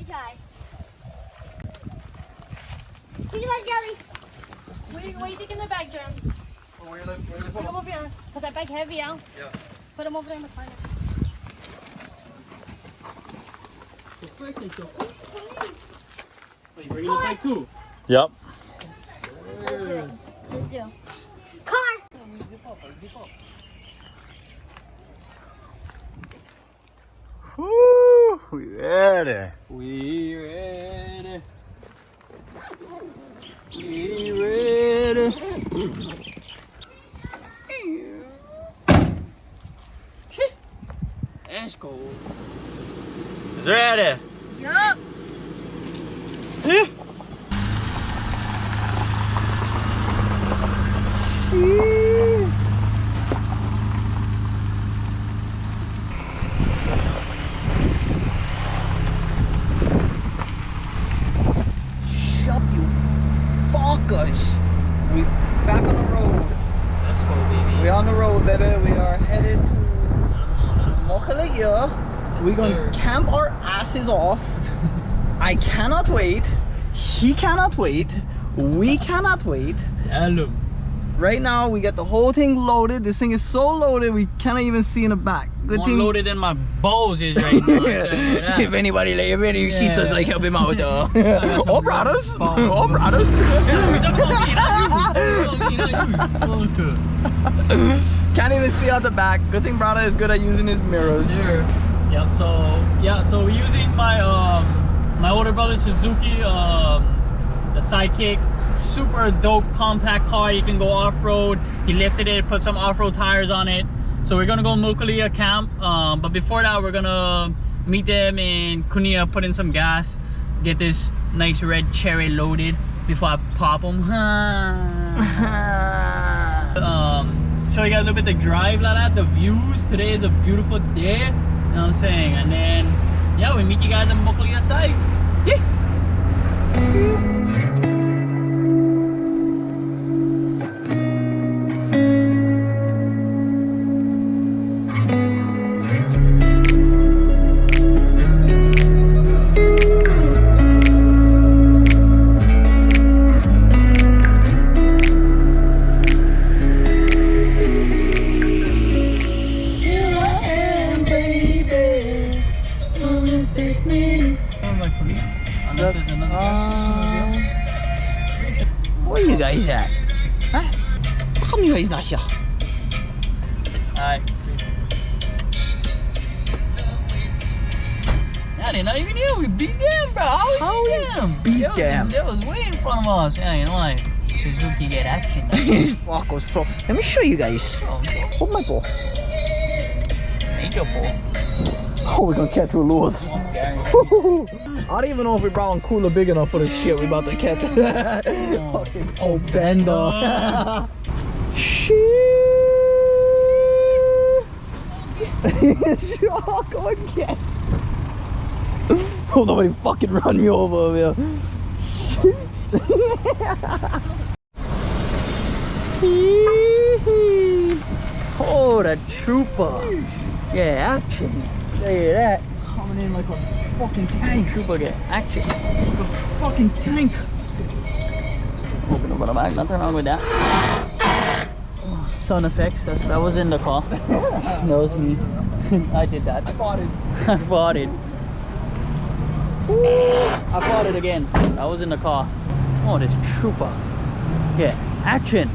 try. Peanut butter jelly. What are you taking the bag, Jerem? Oh, where you live? Put them over here. Because that bag heavy, yeah? Yeah. Put them over there in the corner. So first they go. Wait, you bringing the bag too? Yep. Let's do. Car. Zip up. Woo! We ready. We ready. We ready. Let's go. It's ready. Yup. Shut you fuckers. We back on the road. Let's go, baby. We're on the road, baby. We are headed to Mokalia. We're gonna camp our asses off. I cannot wait. He cannot wait. We cannot wait. Tell him. Right now, we got the whole thing loaded. This thing is so loaded, we cannot even see in the back. Good thing. Loaded in my balls is right now. If any sisters like help him out, or brothers, or brothers. Can't even see out the back. Good thing brother is good at using his mirrors. Sure. Yep. So we're using my my older brother Suzuki, the Sidekick. Super dope compact car. You can go off-road. He lifted it, put some off-road tires on it. So we're gonna go Mokalia camp, but before that we're gonna meet them in Kunia, put in some gas, get this nice red cherry loaded before I pop them. Show you guys a little bit the drive like that, the views. Today is a beautiful day, you know what I'm saying? And then yeah, we meet you guys in Mokalia site. Yeah. Where you guys at? Huh? How come you guys not here? Alright. Yeah, they're not even here. We beat them, bro. How we beat them? Beat them. They was way in front of us. Yeah, you know, like Suzuki get action. Fuck us, bro. Let me show you guys. Hold my ball. Major ball. Oh, we're gonna catch two lures. I don't even know if we brought one cooler big enough for the shit we about to catch. Fucking old bender. Sure, go and get. Oh, nobody fucking run me over here. Oh, the trooper. Yeah, action. Look at that. Coming in like a fucking tank. Trooper get action. Like a fucking tank. Open up the back, nothing wrong with that. Sound effects, that was in the car. That was me. I did that. I fought it. I fought it. I fought it again. I was in the car. Oh, this trooper. Yeah, action.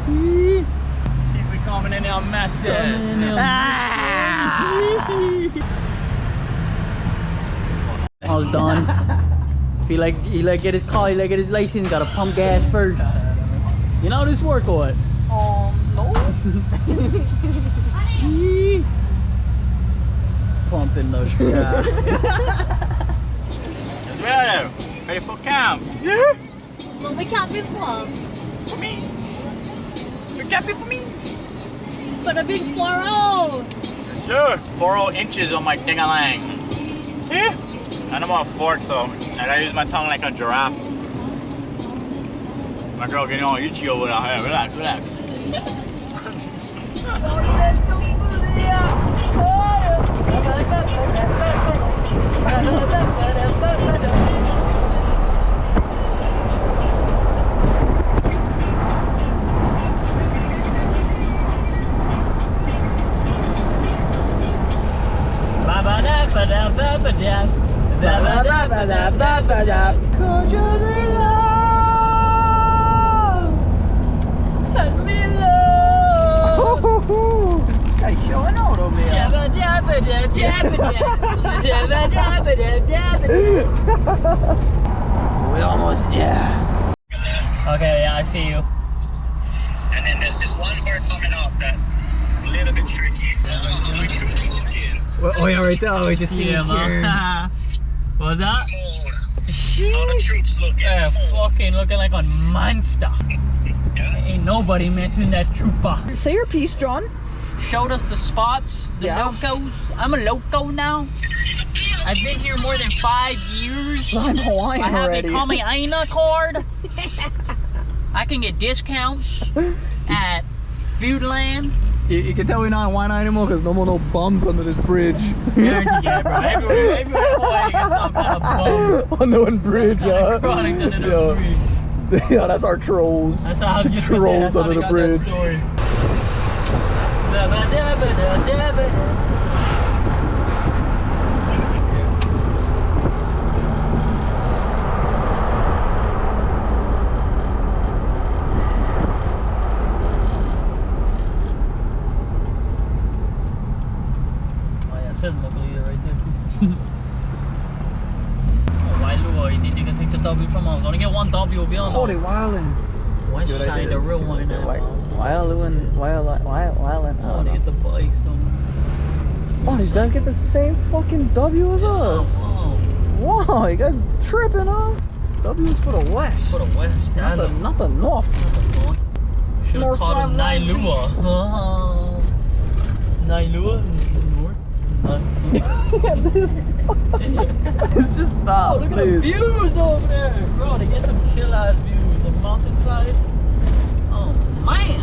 Keep it coming in there messing. I was done. If he like get his car, he like get his license, gotta pump gas first. You know how this work or what? No. Pumping those gas. Ready? Ready for camp? Well, we can't be full. For me? You camping for me? But a big 4-0. Sure. 4 inches on my ding-a-lang. Yeah. And I'm on a fork, so I gotta use my tongue like a giraffe. My girl getting all itchy over there. Hey, relax, relax. Sorry, let's go. Could you be loved? Let me love. This guy's showing out over here. We're almost there. Okay, yeah, I see you. And then there's this one bird coming off that's a little bit tricky. Oh yeah, right there. We just see Yeah, him turn. man. What's that? All the troops looking. Yeah, fucking looking like a monster. Ain't nobody messing that trooper. Say your piece, John. Showed us the spots, the locos. I'm a loco now. I've been here more than 5 years. I'm Hawaiian I have already. a Kami Aina card. I can get discounts at Foodland. You can tell we're not in wine anymore because no more no bums under this bridge. Guarantee that, bro. Everywhere in Hawaii you get some kind of bum. On the one bridge, Some kind of chronics under the bridge. Yeah, that's our trolls. That's how I was just gonna say, Trolls that's how under we the got bridge. that story. Oh yeah, said luckily right there too. Oh, why Lua? You think they can take the W from us? Only get one W over here. Oh, they wildin'. West See what I side, did? the real See what one I did? now. Wildin'. Oh, they get the bikes though. Oh, these guys get the same fucking W as us. Oh, Wow, you got tripping, huh? W's for the west. for the west, Not the north. Should have North called him side, Nailua. Nailua? North? It's just stop. Oh, look at the please. views over there. Bro, they get some chill ass views. The mountainside. Oh, man.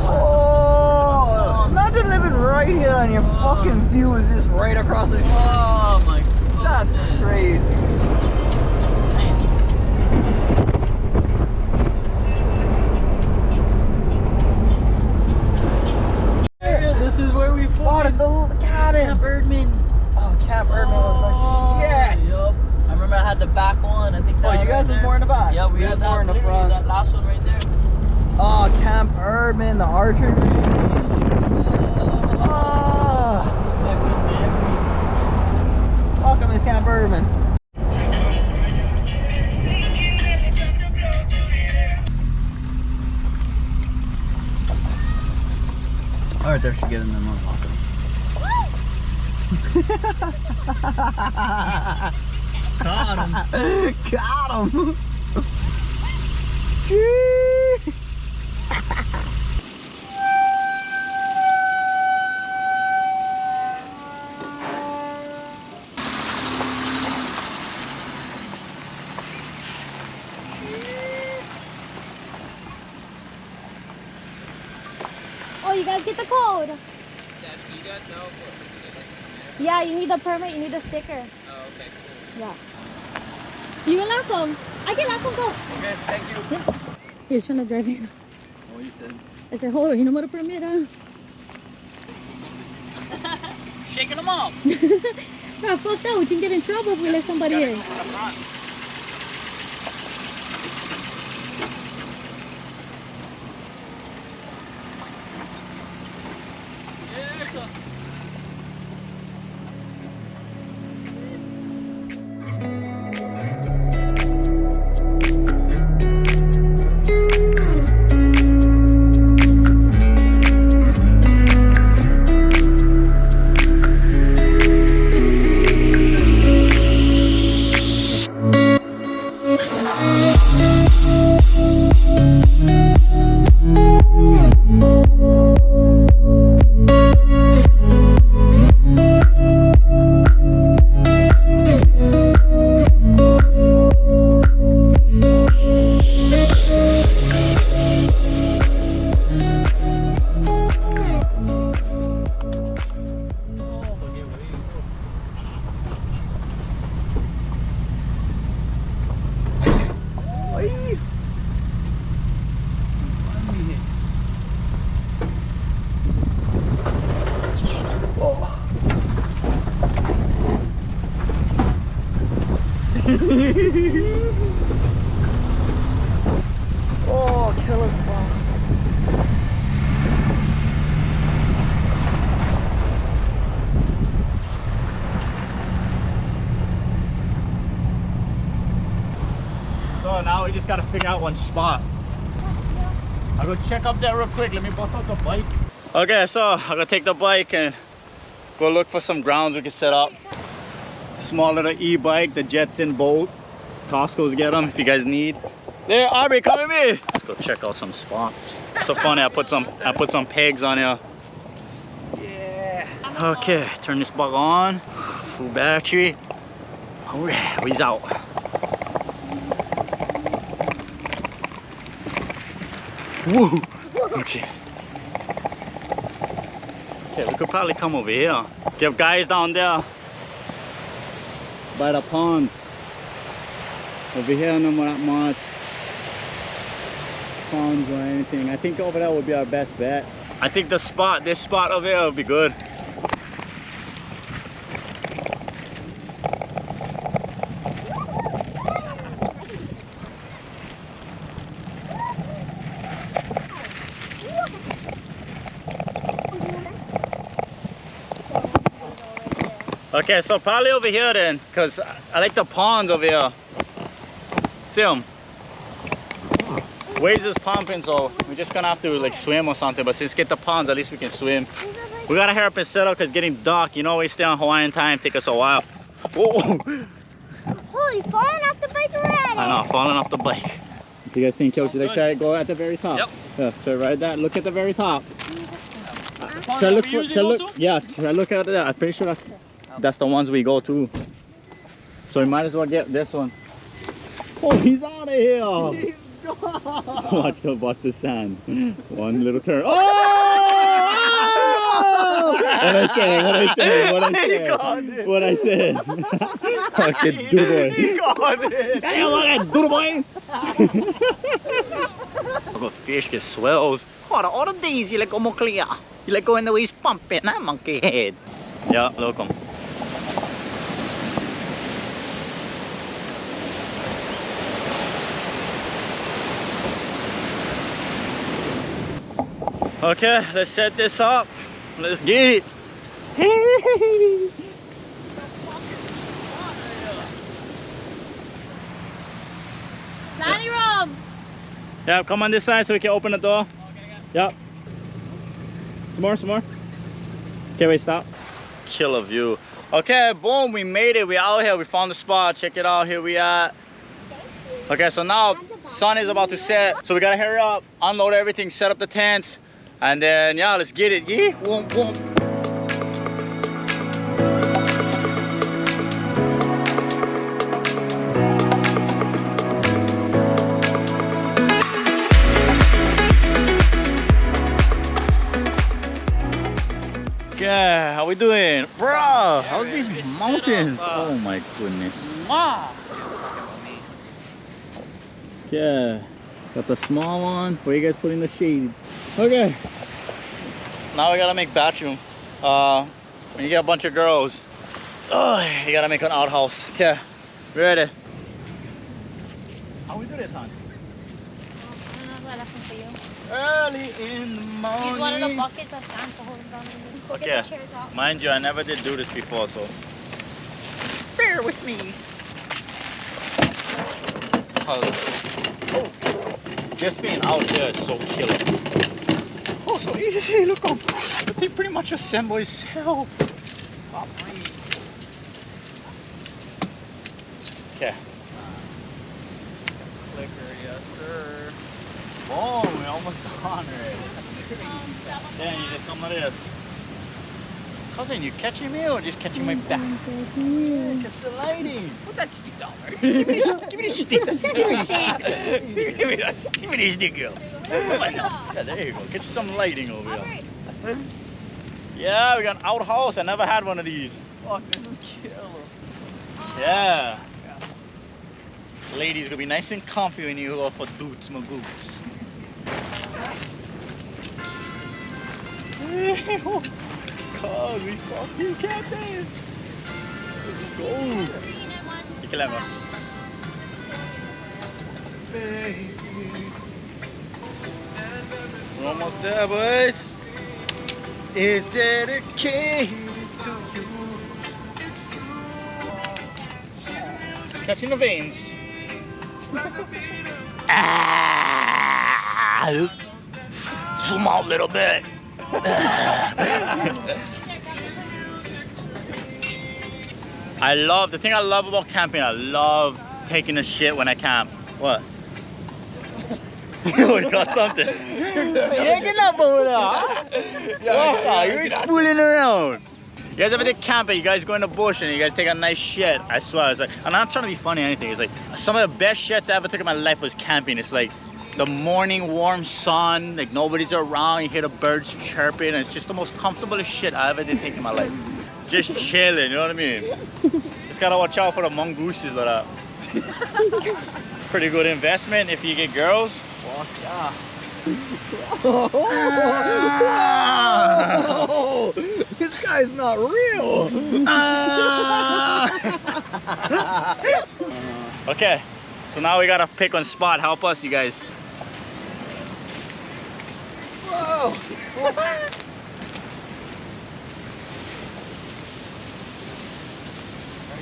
Oh, imagine living right here and your fucking view is just right across the street. Oh, my God. That's crazy. This is where we fought. Oh, there's the little cabins. Camp Erdman. Oh, Camp Erdman was the shit. Yup. I remember I had the back one. I think that Oh, you guys was more in the back? Yeah, we You had was more in the front. That last one right there. Oh, Camp Erdman, the archery. Oh, fuck, I miss Camp Erdman. Alright, there she get in there, motherfucker. Got him. Got him. Oh, you guys get the code. You guys know? Yeah, you need the permit, you need the sticker. Oh, okay, cool. Yeah. You can lock them. I can lock them, go. Okay, thank you. Yeah. He's trying to drive in. What you said? I said, hold on, you know what a permit is? Shaking them up. Bro, fuck that, we can get in trouble if we let somebody in. Yes, sir. Oh, killer spot. So now we just gotta figure out one spot. I'll go check up there real quick. Let me bust out the bike. Okay, so I'm gonna take the bike and go look for some grounds we can set up. Small little e-bike, the Jetson boat. Costco's get them if you guys need. There, Aubrey, come with me. Let's go check out some spots. So funny, I put some pegs on here. Yeah. Okay, turn this bug on. Full battery. Alright, we's out. Woo! Okay. Okay, we could probably come over here. Give guys down there by the ponds. Over here, no more that much ponds or anything. I think over there would be our best bet. I think this spot over here would be good. Okay, so probably over here then, because I like the ponds over here. See them? Waves is pumping, so we're just gonna have to like swim or something. But since we get the ponds, at least we can swim. We gotta hurry up and set up because it's getting dark. You know, we stay on Hawaiian time, take us a while. Whoa! Holy, falling off the bike already. I know, falling off the bike. If you guys think, Coach, should I try to go at the very top? Yep. Yeah, try right there. Look at the very top. Should Should I look for? Should I look? Yeah, should I look at that? I'm pretty sure that's the ones we go to. So we might as well get this one. Oh, he's out of here! He's gone! Watch the sand. One little turn. Oh! What I say? Okay, do the boy. He got it! Hey, look, do the boy! Look at fish get swells. What all of these? You like almost clear. You like going the way he's pumping, huh, monkey head? Yeah, look 'em. Okay, let's set this up. Let's get it. Planny room. Yeah, come on this side so we can open the door. Yep. Some more. Okay, wait, stop. Killer view. Okay, boom, we made it. We out here. We found the spot. Check it out. Here we are. Okay, so now sun is about to set. So we gotta hurry up, unload everything, set up the tents. And then, yeah, let's get it. Yeah, boom, boom. Yeah, how we doing? Bro, how's these mountains? Oh my goodness. Yeah, got the small one for you guys put in the shade. Okay, now we gotta make bathroom. When you get a bunch of girls, you gotta make an outhouse. Okay, ready? How we do this, hon? Early in the morning. Use one of the buckets of sand to hold it down. Okay, mind you, I never did do this before, so bear with me. Oh, just being out here is so killer. Oh, so easy, look how the thing pretty much assembles itself. Okay. Clicker, yes sir. Boom, we're almost done already. Then you just come like this. Cousin, you catching me or just catching my back? Yeah, catch the lighting. Put that stick down there. Give me the stick. Give me the stick, girl. Yeah, there you go. Get some lighting over here. Yeah, we got an outhouse. I never had one of these. Fuck, this is killer. Yeah. Ladies, gonna be nice and comfy when you go for dudes, my goods. Cause we fucking can't dance. Let's go. You can let me. We're almost there, boys. It's dedicated to you. Catching the veins. Zoom out a little bit. The thing I love about camping, I love taking a shit when I camp. What? Oh, you got something. You're getting up over there. You're fooling around. You guys ever did camping? You guys go in the bush and you guys take a nice shit. I swear, it's like, I'm not trying to be funny or anything. It's like some of the best shits I ever took in my life was camping. It's like the morning warm sun, like nobody's around, you hear the birds chirping, and it's just the most comfortable shit I ever did take in my life. Just chilling, you know what I mean? Just gotta watch out for the mongooses like that. Pretty good investment if you get girls. Fuck yeah. Oh, this guy's not real. Okay, so now we gotta pick one spot. Help us, you guys. Whoa.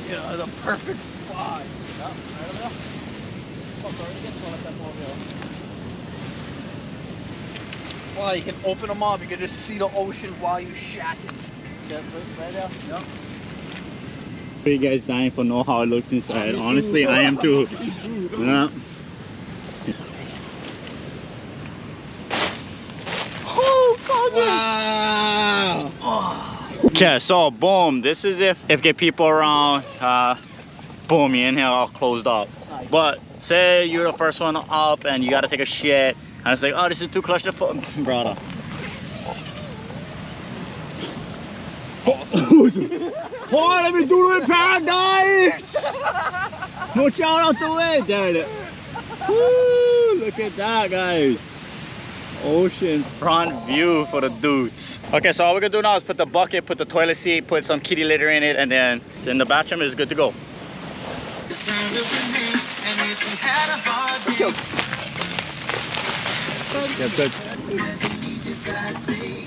Yeah, the perfect spot. Wow, you can open them up. You can just see the ocean while you shack it. Right there. Yep. Are you guys dying for know how it looks inside? Honestly, I am too. Yeah. Wow. Okay, so boom. This is if get people around. Boom, you in here all closed up. Nice. But say you're the first one up and you gotta take a shit, and it's like, oh, this is too claustrophobic, brother. Oh, let me do it in paradise! Watch out the way, there. Woo, look at that, guys. Ocean front view for the dudes. Okay, so all we're gonna do now is put the bucket, put the toilet seat, put some kitty litter in it, and then the bathroom is good to go. Yeah, good.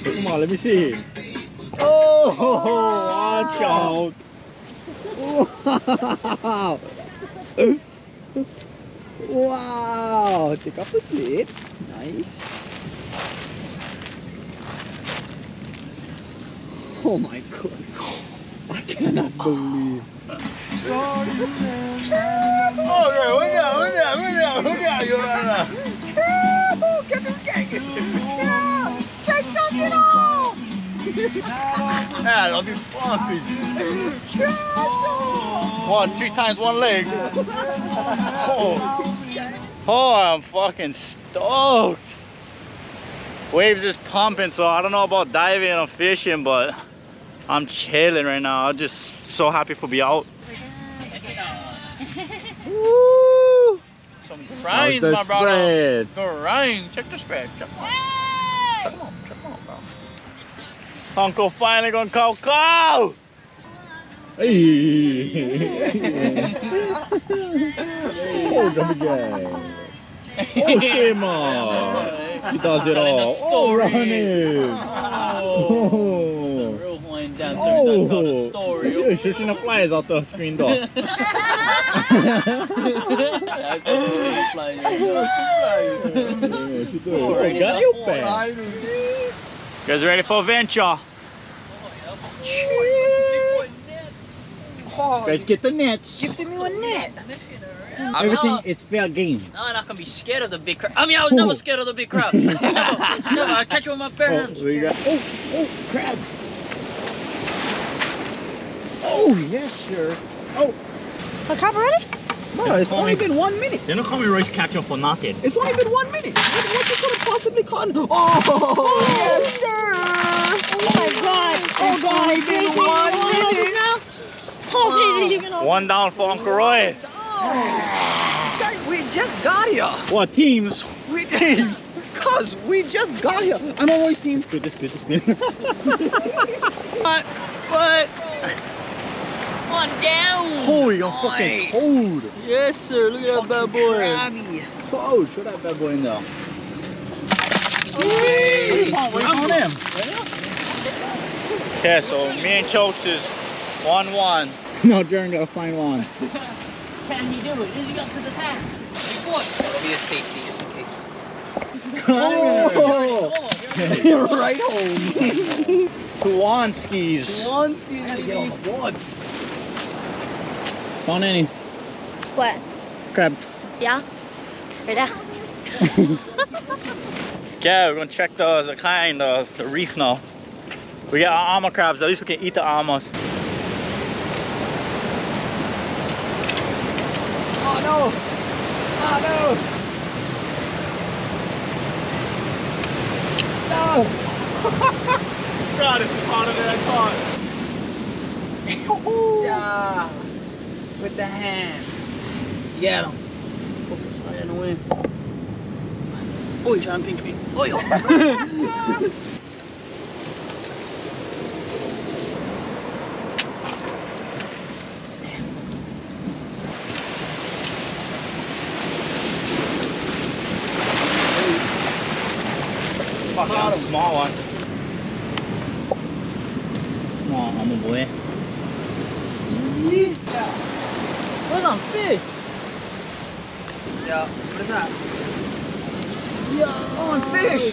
Come on, let me see. Oh, watch out. Wow. Wow. Take off the slits. Nice. Oh my goodness. I cannot believe. Yeah, I'll be funky. 3 times 1 leg. Oh, I'm fucking stoked. Waves is pumping, so I don't know about diving or fishing, but I'm chilling right now. I'm just so happy to be out. Woo! Some grinds, my brother. Grind. Check the spread. Check them out. Check them out, bro. Uncle finally gonna call. Hey! Oh, jumping jack. Oh, Shema! He does it all. Oh, running! Oh! Real wind down Oh! story. You're shooting the flies out the screen door. You Got you back. You guys ready for a venture? Oh, Guys, get the nets. give me a net. Everything is fair game. No, I'm not gonna be scared of the big crab. I mean, I was never scared of the big crab. Never. I catch it with my bare hands. Oh, crab. Oh, yes, sir. Oh. A crab already? No, it's only been 1 minute. They don't call me Royce Catcher for nothing. It's only been 1 minute. What you could have possibly caught? Oh, yes, sir. Oh my god. It's only been 1 minute. Oh, One down for Uncle Roy. This guy, we just got here. What teams? We teams. Cause we just got here. I'm always teams. Good, this good. What? On down. Holy, I'm fucking cold. Yes, sir. Look at that bad boy. Crabby. pouch. Throw that bad boy in there. Wait on him. Okay, so me and Chokes is 1-1. No, Jaren gotta find one. Can he do it? Is he up to the task? It'll be a safety just in case. Oh! You're right home. Tuwanskis. Found any What? crabs? Yeah? Right there. Yeah, we're gonna check the kind, the reef now. We got our armor crabs, at least we can eat the armors. Oh no! Oh no! No! God, this is harder than I thought. Yeah. With the hand. Get him. Focus slide the wind. Oh, you're trying to pinch me. Oh, yo. Fuck, that's a small one. Small armor boy. Where's on fish? Yeah. What is that? Oh, and fish!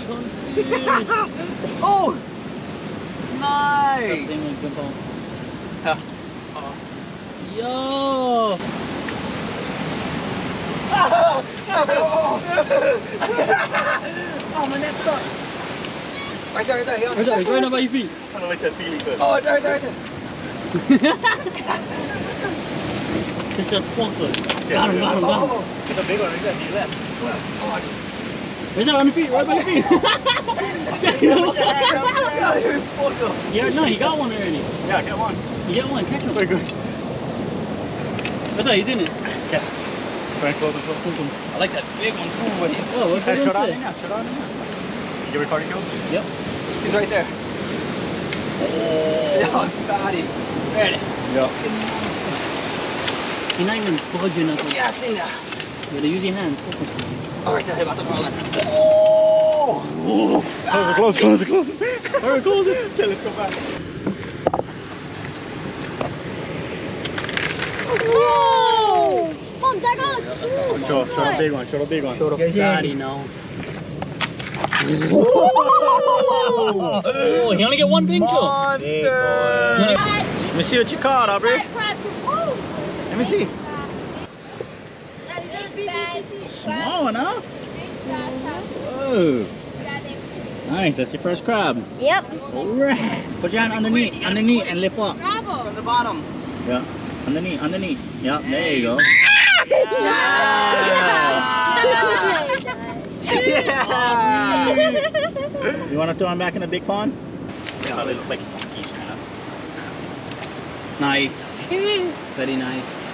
Oh! Nice! Yo! Oh, my net's stuck. Right there, right there. Where's that? Right up by your feet. Kind of like that feeling good. Oh, right there, right there, right there. It's just funky. Got him, got him, got him. It's a big one right there, he left. Where's that on your feet? Right by your feet. Yeah, no, he got one already. Yeah, get one. You get one, catch him. Very good. I thought he's in it. Yeah. Very close, close, close. I like that big one too, but he's, Oh, what's Hey, that shut on say? in there, shut on in there. You recording, Joe? Yep. he's right there. Oh. Yeah, fatty. Ready. Yeah. He's not even budging us. Yeah, I seen that. You gotta use your hands. All right, there, about to fall in. Oh. Close, close, close. Alright, close it. Okay, let's go back. Oh! Mom, that goes. Show the big one, show the big one. Show the fatty now. Oh, he only get one picture. Monster! Let me see what you caught, Aubrey. Let me see. Small one, huh? Whoa. Nice, that's your first crab. Yep. Alright. Put your hand underneath, underneath and lift up. Bravo. From the bottom. Yeah. Underneath, underneath. Yeah, there you go. You want to throw him back in the big pond? Yeah, they look like monkeys, kind of. Nice. Very nice.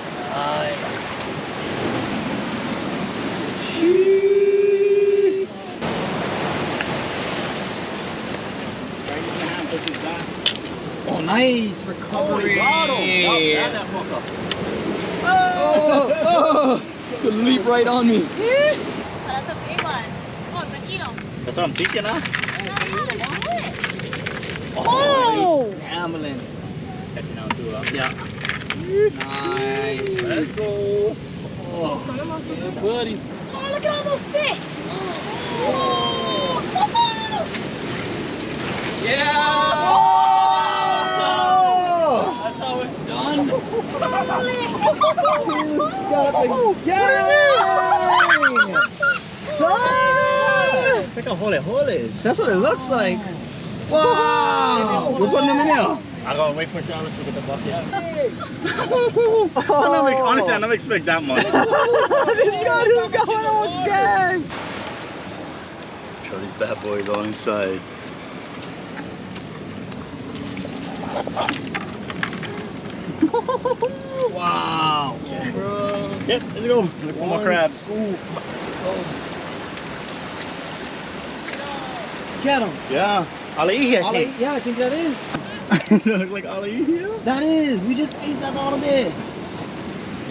Oh, nice recovery. Oh, it's gonna leap right on me. Oh, that's a big one. Oh, but eat them. That's what I'm thinking, huh? Oh! Scrambling. Catching out too, huh? Yeah. Nice. Let's go. Oh, buddy. Oh, look at all those fish. Oh! Yeah! That's how it's done. He's got the gang! Son! Look how holy is. That's what it looks like. Wow! We're putting them in here. I'm gonna wait for Charlotte to get the bucket. Oh. Honestly, I never expect that much. This guy is going on gang! Show these bad boys all inside. Wow. Bro. Yep, let's go. Look for more crabs. Scoop. Get him. Yeah. Alaihi, I think. Yeah, I think that is. They look like Alaihi. That is. We just ate that the other day.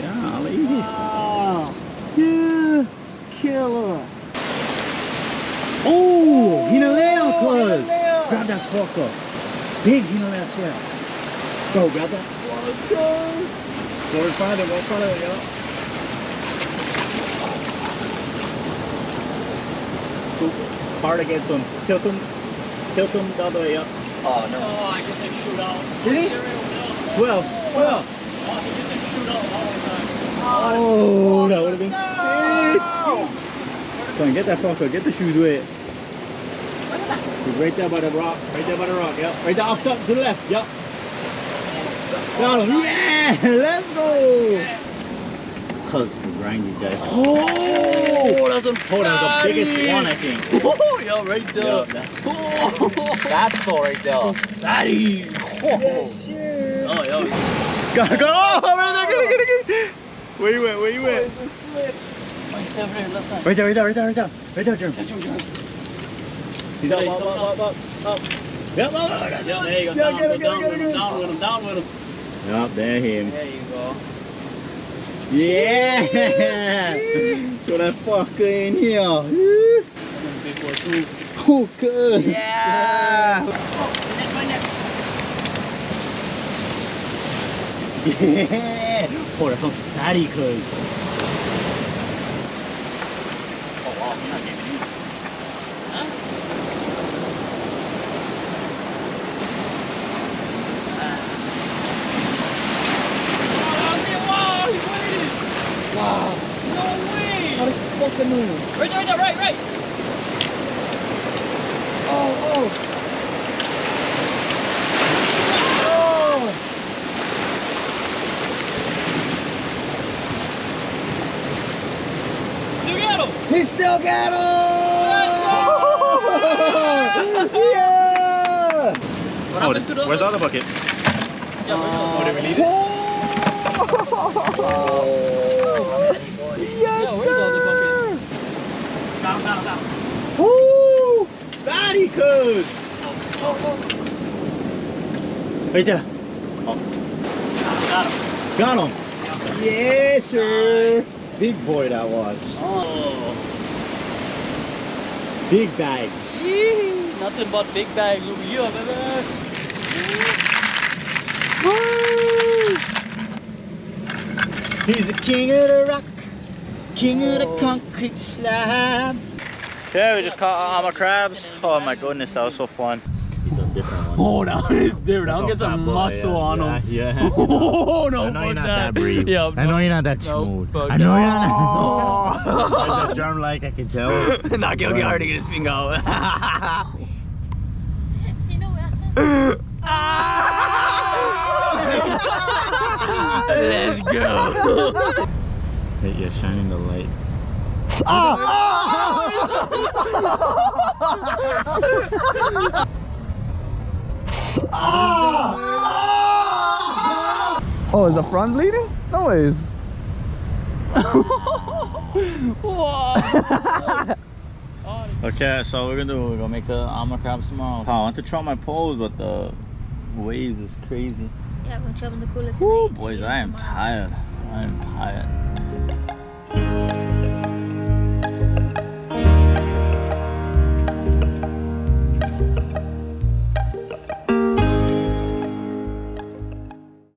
Yeah, Alaihi. Wow. Yeah. killer. Oh, Hinalea, cuz. Grab that fucker. Big Hinalea shell. Go, grab that. Go in front of it, go in front of it, yo. Scoop hard against him. Tilt him the other way up. Oh no. Oh, I just like shoot out. Did he? Well. Oh, he just like shoot out all the time. Oh, that would have been sick. Come on, get that fucker. Get the shoes wet. He's right there by the rock. Right there by the rock, yep. Right there up top to the left, yep. Got him. Yeah! Let's go! Cuz we grind these guys. Oh, that's a that was the biggest one, I think. Oh, yeah, right there. Yo, that's all right there. Fatty. Yes, sure. Oh, yo. Go! Right there, get. Where you at? My step right, left side. Right there, Jeremy. He's up. Yep, Yeah, there you go. Yeah, Down get him. down with him. Yup, there him. There you go. Yeah! Throw that fucker in here. Big boy too. Oh, good. Yeah. Yeah! Oh, that's some fatty, cuz. Oh, wow. I'm not getting you. Huh? Wow. No way! How does fucking move? Right, right. Oh. Still got him! He still got him! Yeah! What happens to the Where's the other bucket? Yeah, where's the Yes, sir! Down. Woo! Fatty cuz! Right there. Oh. Got him. Yes, sir. Nice. Big boy that was. Oh. Big bags. Nothing but big bag over here, baby. Woo! He's the king of the rock, king of the concrete slab. Yeah, we just caught armor crabs. Oh my goodness, that was so fun. He's a different one. Oh, that one is different. I'll get some muscle on him. Yeah. Oh, no, I know you're not that. that brave. Yeah, I know you're not that no, smooth. fuck I know that. you're not. That germ like I can tell. Not gonna get hard to get his finger out. You know what? Let's go. Hey, you're shining the light. Oh, is the front bleeding? No ways. Okay, so we're gonna make the armor crabs tomorrow. I want to try my pose, but the waves is crazy. Yeah, we're gonna try on the cooler tonight. Woo, boys, I am tired. I am tired.